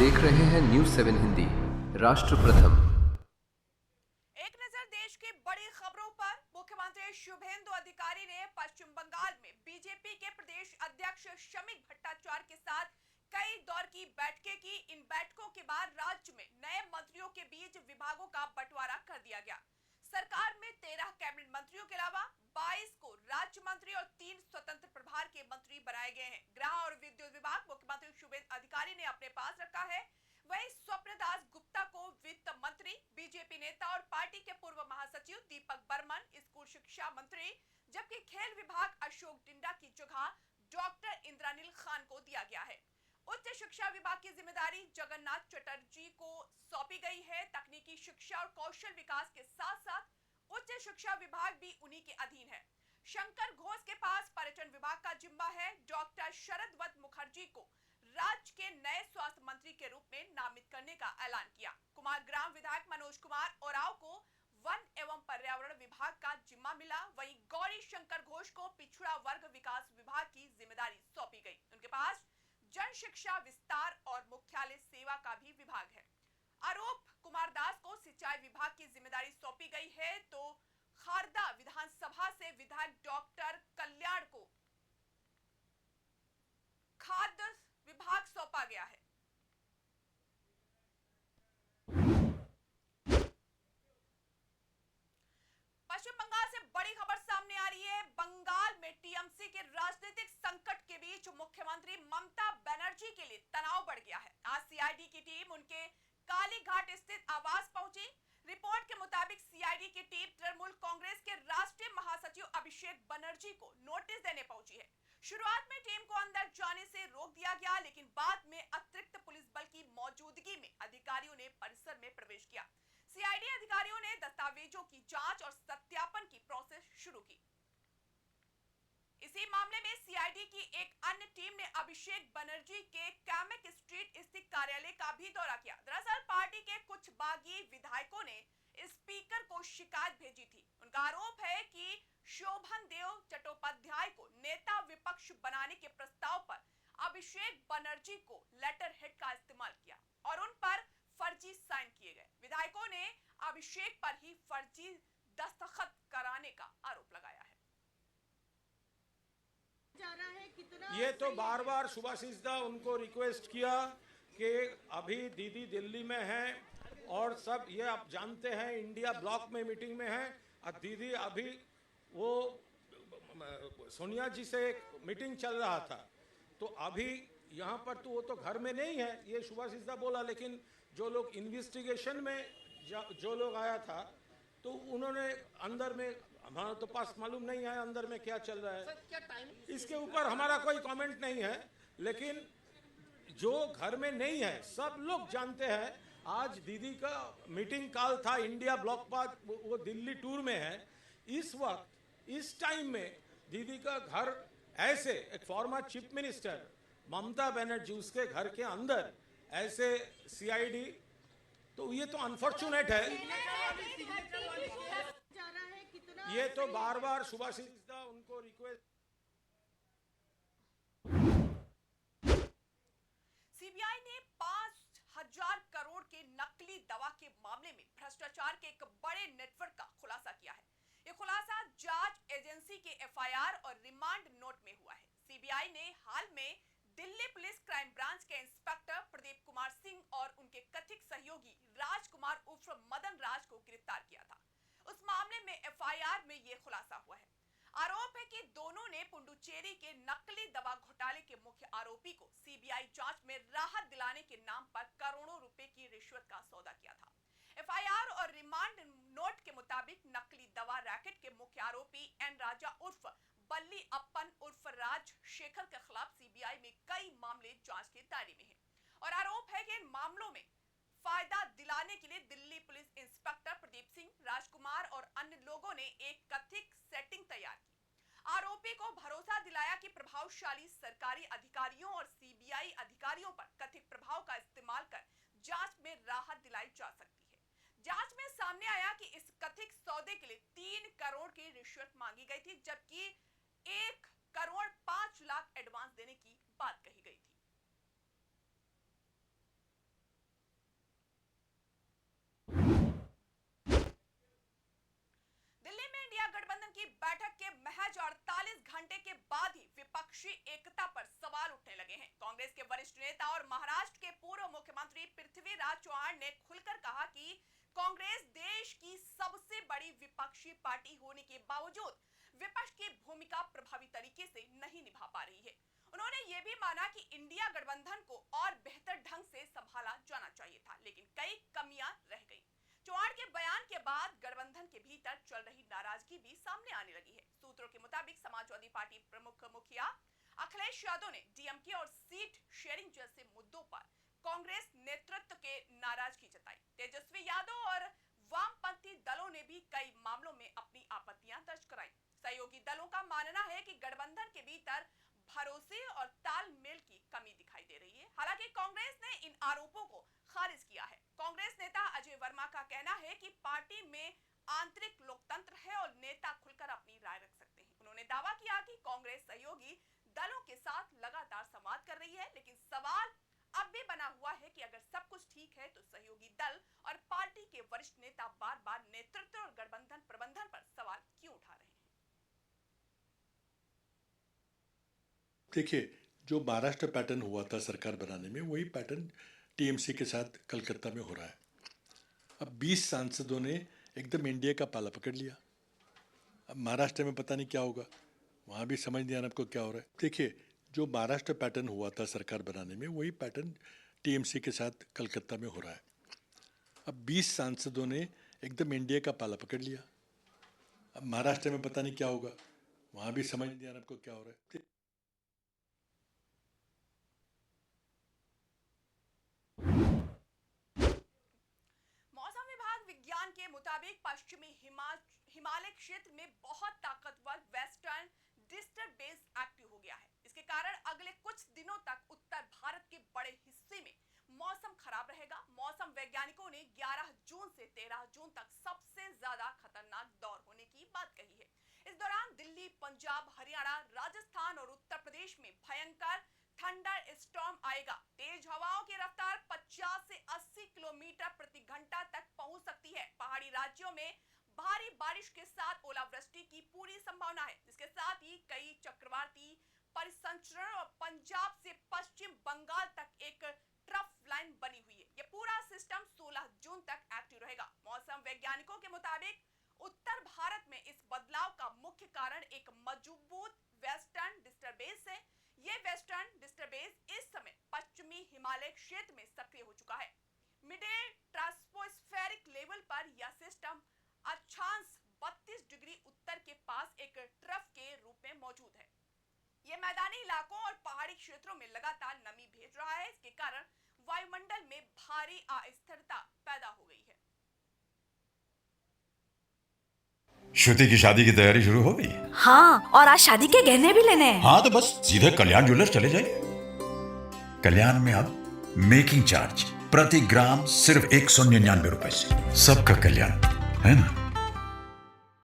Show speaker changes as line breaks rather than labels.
देख रहे हैं न्यूज 7 हिंदी। राष्ट्र प्रथम।
एक नजर देश की बड़ी खबरों पर। मुख्यमंत्री शुभेंदु अधिकारी ने पश्चिम बंगाल में बीजेपी के प्रदेश अध्यक्ष शमीक भट्टाचार्य के साथ कई दौर की बैठकें की। इन बैठकों के बाद राज्य में नए मंत्रियों के बीच विभागों का बंटवारा कर दिया गया। सरकार में 13 कैबिनेट मंत्रियों के अलावा 22 को राज्य मंत्री और 3 स्वतंत्र प्रभार के मंत्री बनाए गए हैं। गृह और विद्युत विभाग मुख्यमंत्री शुभेंदु अधिकारी ने अपने पास रखा है। वहीं स्वप्नदास गुप्ता को वित्त मंत्री, बीजेपी नेता और पार्टी के पूर्व महासचिव दीपक बर्मन स्कूल शिक्षा मंत्री, जबकि खेल विभाग अशोक डिंडा की जगह डॉक्टर इंद्रानील खान को दिया गया है। उच्च शिक्षा विभाग की जिम्मेदारी जगन्नाथ चटर्जी को सौंपी गई है। तकनीकी शिक्षा और कौशल विकास के साथ साथ उच्च शिक्षा विभाग भी उन्हीं के अधीन है। शंकर घोष के पास पर्यटन विभाग का जिम्मा है। डॉक्टर शरद वत्स मुखर्जी को राज्य के नए स्वास्थ्य मंत्री के रूप में नामित करने का ऐलान किया। कुमार ग्राम विधायक मनोज कुमार ओराव को वन एवं पर्यावरण विभाग का जिम्मा मिला। वहीं गौरी शंकर घोष को पिछड़ा वर्ग विकास विभाग की जिम्मेदारी सौंपी गई। उनके पास जन शिक्षा विस्तार और मुख्यालय सेवा का भी विभाग है। आरोप कुमार दास को सिंचाई विभाग की जिम्मेदारी सौंपी गई है, तो खारदा विधानसभा से विधायक डॉक्टर कल्याण को खाद्य विभाग सौंपा गया है। पश्चिम बंगाल से बड़ी खबर सामने आ रही है। बंगाल में टीएमसी के राजनीतिक संकट के बीच मुख्यमंत्री ममता बनर्जी के लिए तनाव बढ़ गया है। आज सीआईडी की टीम उनके कालीघाट स्थित आवास पहुंची। रिपोर्ट के मुताबिक सीआईडी की टीम तृणमूल कांग्रेस के राष्ट्रीय महासचिव अभिषेक बनर्जी को नोटिस देने पहुंची है। शुरुआत में टीम को अंदर जाने से रोक दिया गया, लेकिन बाद में अतिरिक्त पुलिस बल की मौजूदगी में अधिकारियों ने परिसर में प्रवेश किया। सीआईडी अधिकारियों ने दस्तावेजों की जांच और सत्यापन की प्रोसेस शुरू की। इसी मामले में सीआईडी की एक अन्य टीम ने अभिषेक बनर्जी के कैमिक स्ट्रीट स्थित कार्यालय का भी दौरा किया। दरअसल पार्टी के कुछ बागी विधायकों ने स्पीकर को शिकायत भेजी थी। उनका आरोप है कि शोभन देव चट्टोपाध्याय को नेता विपक्ष बनाने के प्रस्ताव पर अभिषेक बनर्जी को लेटर हेड का इस्तेमाल किया और उन पर फर्जी साइन किए गए। विधायकों ने अभिषेक पर ही फर्जी दस्तखत कराने का आरोप लगाया है।
ये तो बार बार सुभाषिस दा उनको रिक्वेस्ट किया कि अभी दीदी दिल्ली में हैं और सब ये आप जानते हैं इंडिया ब्लॉक में मीटिंग में हैं और दीदी अभी वो सोनिया जी से एक मीटिंग चल रहा था, तो अभी यहाँ पर तो वो तो घर में नहीं है, ये सुभाषिस दा बोला। लेकिन जो लोग इन्वेस्टिगेशन में जो लोग आया था तो उन्होंने अंदर में, हमारा तो पास मालूम नहीं है अंदर में क्या चल रहा है, इसके ऊपर हमारा कोई कमेंट नहीं है। लेकिन जो घर में नहीं है सब लोग जानते हैं। आज दीदी का मीटिंग कॉल था इंडिया ब्लॉक पर, वो दिल्ली टूर में है इस वक्त। इस टाइम में दीदी का घर ऐसे एक former chief minister Mamata Banerjee उसके घर के अंदर ऐसे सीआईडी, तो ये तो अनफॉर्चुनेट है। ये तो बार बार सुभाषिस दा उनको रिक्वेस्ट।
सीबीआई ने 5,000 करोड़ के नकली दवा के मामले में भ्रष्टाचार के एक बड़े नेटवर्क का खुलासा किया है। यह खुलासा जांच एजेंसी के एफआईआर और रिमांड नोट में हुआ है। सीबीआई ने हाल में दिल्ली पुलिस क्राइम ब्रांच के इंस्पेक्टर प्रदीप कुमार सिंह और उनके कथित सहयोगी राजकुमार उर्फ मदन राज को गिरफ्तार किया था। उस मामले में एफआईआर में यह खुलासा हुआ है। आरोप है कि दोनों ने पुडुचेरी के नकली दवा घोटाले के मुख्य आरोपी को सीबीआई जांच में राहत दिलाने के नाम पर करोड़ों रुपए की रिश्वत का सौदा किया था। एफआईआर और रिमांड नोट के मुताबिक नकली दवा रैकेट के मुख्य आरोपी एन राजा उर्फ बल्ली अप्पन उर्फ राज शेखर के खिलाफ सीबीआई में कई मामले जांच के दायरे में हैं और आरोप है कि इन मामलों में फायदा दिलाने के लिए दिल्ली पुलिस इंस्पेक्टर प्रदीप सिंह, राजकुमार और अन्य लोगों ने एक कथित सेटिंग तैयार की। आरोपी को भरोसा दिलाया कि प्रभावशाली सरकारी अधिकारियों और सीबीआई अधिकारियों पर कथित प्रभाव का इस्तेमाल कर जांच में राहत दिलाई जा सकती है। जांच में सामने आया कि इस कथित सौदे के लिए 3 करोड़ की रिश्वत मांगी गई थी, जबकि 1 करोड़ 5 लाख एडवांस देने की बात कही गई थी। माना कि इंडिया गठबंधन को और बेहतर ढंग से संभाला जाना चाहिए था, लेकिन कई कमियां रह गईं। चौहान के बयान के बाद गठबंधन के भीतर चल रही नाराजगी भी सामने आने लगी है। सूत्रों के मुताबिक समाजवादी पार्टी प्रमुख मुखिया अखिलेश यादव ने डीएमके और सीट शेयरिंग जैसे मुद्दों पर कांग्रेस नेतृत्व के नाराजगी जताई। तेजस्वी यादव और वामपंथी दलों ने भी कई मामलों में अपनी आपत्तियां दर्ज कराई। सहयोगी दलों का मानना है कि गठबंधन के भीतर भरोसे और तालमेल की कमी दिखाई दे रही है। हालांकि कांग्रेस ने इन आरोपों को खारिज किया है। कांग्रेस नेता अजय वर्मा का कहना है कि पार्टी में आंतरिक लोकतंत्र है और नेता खुलकर अपनी राय रख सकते हैं। उन्होंने दावा किया कि कांग्रेस सहयोगी दलों के साथ लगातार संवाद कर रही है, लेकिन सवाल अब भी बना हुआ है कि अगर सब कुछ ठीक है तो सहयोगी दल और पार्टी के वरिष्ठ नेता बार-बार नेतृत्व और गठबंधन प्रबंधन पर सवाल क्यों उठा रहे हैं।
देखिए, जो महाराष्ट्र पैटर्न हुआ था सरकार बनाने में, वही पैटर्न टीएमसी के साथ कलकत्ता में हो रहा है। अब 20 सांसदों ने एकदम एनडीए का पाला पकड़ लिया। अब महाराष्ट्र में पता नहीं क्या होगा, वहाँ भी समझ नहीं आ रहा आपको क्या हो रहा है। देखिए, जो महाराष्ट्र पैटर्न हुआ था सरकार बनाने में, वही पैटर्न टीएमसी के साथ कलकत्ता में हो रहा है। अब 20 सांसदों ने एकदम एनडीए का पाला पकड़ लिया। अब महाराष्ट्र में पता नहीं क्या होगा, वहाँ भी समझ नहीं आ रहा आपको क्या हो रहा है।
मौसम विभाग विज्ञान के मुताबिक पश्चिमी हिमालय क्षेत्र में बहुत ताकतवर वेस्टर्न डिस्टर्बेंस एक्टिव हो गया है। इसके कारण अगले कुछ दिनों तक उत्तर भारत के बड़े हिस्से में मौसम खराब रहेगा। मौसम वैज्ञानिकों ने 11 जून से 13 जून तक सबसे ज्यादा खतरनाक दौर होने की बात कही है। इस दौरान दिल्ली, पंजाब, हरियाणा, राजस्थान और उत्तर प्रदेश में भयंकर थंडर स्टॉर्म आएगा। तेज हवाओं की रफ्तार 50 से 80 किलोमीटर प्रति घंटा तक पहुंच सकती है। पहाड़ी राज्यों में भारी बारिश के साथ ओलावृष्टि की पूरी संभावना है। इसके साथ ही कई चक्रवाती परिसंचरण और पंजाब से पश्चिम बंगाल तक एक ट्रफ लाइन बनी हुई है। यह पूरा सिस्टम 16 जून तक एक्टिव रहेगा। मौसम वैज्ञानिकों के मुताबिक उत्तर भारत में इस बदलाव का मुख्य कारण एक मजबूत वेस्टर्न डिस्टर्बेंस है। यह वेस्टर्न डिस्टर्बेंस इस समय पश्चिमी हिमालय क्षेत्र में सक्रिय हो चुका है। मिडे ट्रांसपोस्फेरिक लेवल पर यह सिस्टम अक्षांश 32 डिग्री उत्तर के पास एक ट्रफ के रूप में मौजूद है। यह मैदानी इलाकों और पहाड़ी क्षेत्रों में लगातार नमी भेज रहा है। इसके कारण वायुमंडल में भारी अस्थिरता पैदा हो गई है।
श्रुति की शादी की तैयारी शुरू हो गई?
हाँ, और आज शादी के गहने भी लेने हैं।
हाँ, तो बस सीधे कल्याण ज्वेलर्स चले जाइए। कल्याण में अब मेकिंग चार्ज प्रति ग्राम सिर्फ 199 रुपए से। सबका कल्याण, है ना?